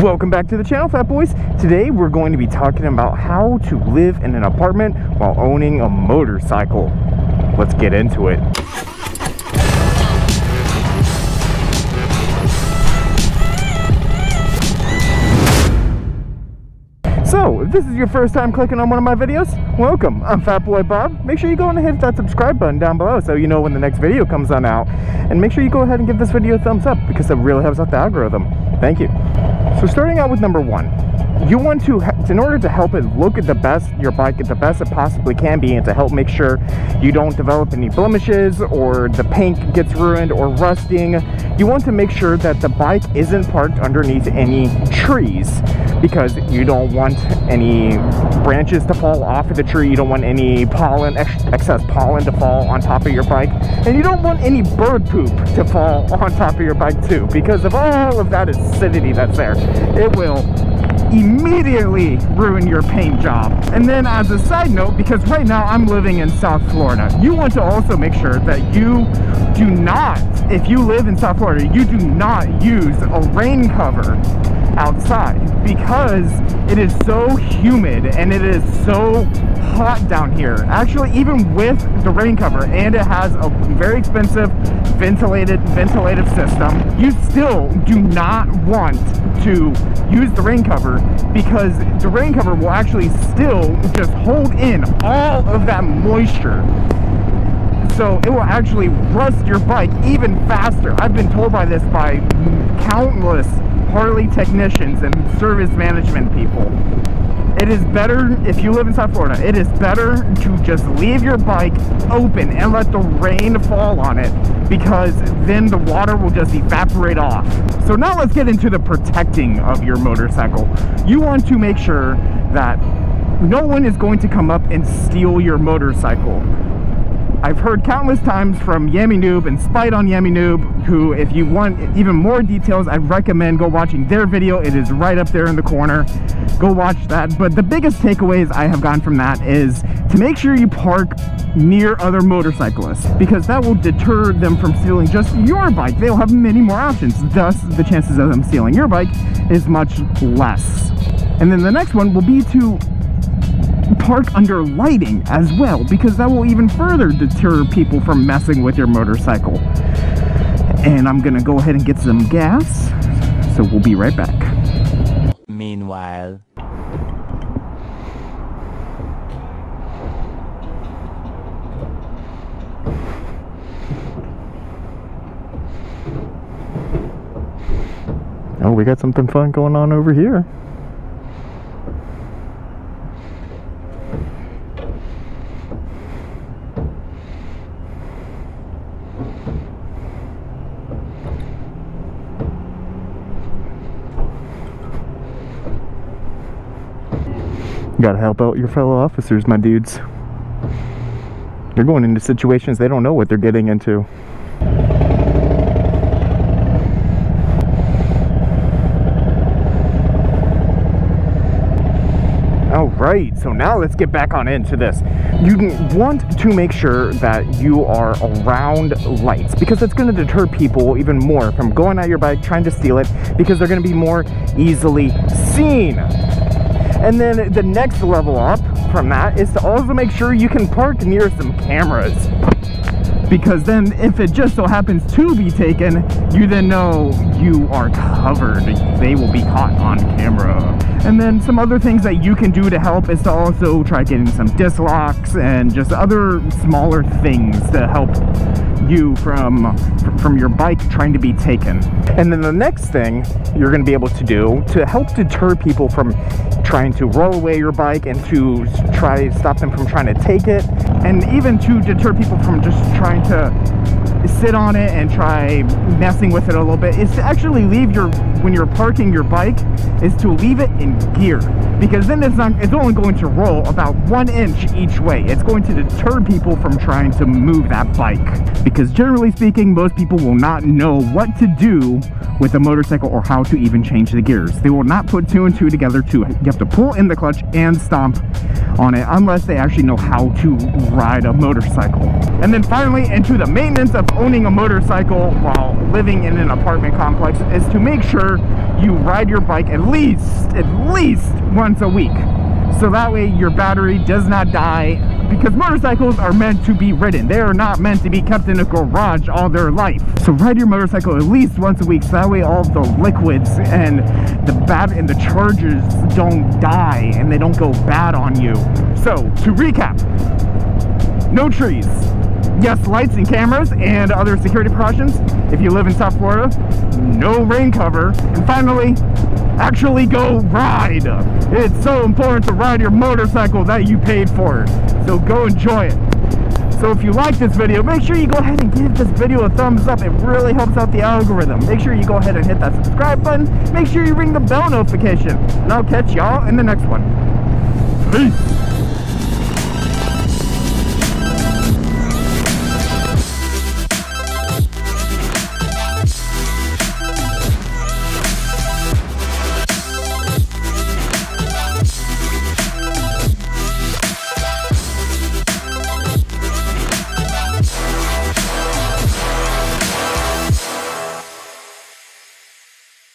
Welcome back to the channel, Fat Boys. Today we're going to be talking about how to live in an apartment while owning a motorcycle. Let's get into it. So, if this is your first time clicking on one of my videos, welcome. I'm Fat Boy Bob. Make sure you go and hit that subscribe button down below so you know when the next video comes on out. And make sure you go ahead and give this video a thumbs up because it really helps out the algorithm. Thank you. So starting out with number one, you want to, in order to help it look at the best, your bike at the best it possibly can be, and to help make sure you don't develop any blemishes or the paint gets ruined or rusting, you want to make sure that the bike isn't parked underneath any trees, because you don't want any branches to fall off of the tree, you don't want any pollen, excess pollen to fall on top of your bike, and you don't want any bird poop to fall on top of your bike too, because of all of that acidity that's there. It will immediately ruin your paint job. And then as a side note, because right now I'm living in South Florida, you want to also make sure that you do not, if you live in South Florida, you do not use a rain cover outside, because it is so humid and it is so hot down here. Actually, even with the rain cover, and it has a very expensive ventilative system, you still do not want to use the rain cover, because the rain cover will actually still just hold in all of that moisture. So it will actually rust your bike even faster. I've been told by this by countless Harley technicians and service management people. It is better, if you live in South Florida, it is better to just leave your bike open and let the rain fall on it, because then the water will just evaporate off. So now let's get into the protecting of your motorcycle. You want to make sure that no one is going to come up and steal your motorcycle. I've heard countless times from Yami Noob and Spite on Yami Noob, who, if you want even more details, I recommend go watching their video. It is right up there in the corner. Go watch that. But the biggest takeaways I have gotten from that is to make sure you park near other motorcyclists, because that will deter them from stealing just your bike. They'll have many more options, thus the chances of them stealing your bike is much less. And then the next one will be to park under lighting as well, because that will even further deter people from messing with your motorcycle. And I'm gonna go ahead and get some gas, so we'll be right back. Meanwhile, oh, we got something fun going on over here. Gotta help out your fellow officers, my dudes. They're going into situations they don't know what they're getting into. Alright, so now let's get back on into this. You want to make sure that you are around lights, because it's going to deter people even more from going at your bike trying to steal it, because they're going to be more easily seen. And then the next level up from that is to also make sure you can park near some cameras, because then if it just so happens to be taken, you then know you are covered. They will be caught on camera. And then some other things that you can do to help is to also try getting some disc locks and just other smaller things to help you from your bike trying to be taken. And then the next thing you're going to be able to do to help deter people from trying to roll away your bike and to try stop them from trying to take it, and even to deter people from just trying to sit on it and try messing with it a little bit, is to actually leave when you're parking your bike, is to leave it in gear, because then it's only going to roll about 1 inch each way. It's going to deter people from trying to move that bike, because generally speaking, most people will not know what to do with a motorcycle or how to even change the gears. They will not put 2 and 2 together you have to pull in the clutch and stomp on it unless they actually know how to ride a motorcycle. And then finally, into the maintenance of owning a motorcycle while living in an apartment complex is to make sure you ride your bike at least once a week. So that way your battery does not die, because motorcycles are meant to be ridden. They are not meant to be kept in a garage all their life. So ride your motorcycle at least once a week, so that way all the liquids and the chargers don't die and they don't go bad on you. So to recap, no trees. Yes, lights and cameras and other security precautions if you live in South Florida. No rain cover. And finally, actually go ride. It's so important to ride your motorcycle that you paid for. So go enjoy it. So if you like this video, make sure you go ahead and give this video a thumbs up. It really helps out the algorithm. Make sure you go ahead and hit that subscribe button. Make sure you ring the bell notification. And I'll catch y'all in the next one. Peace.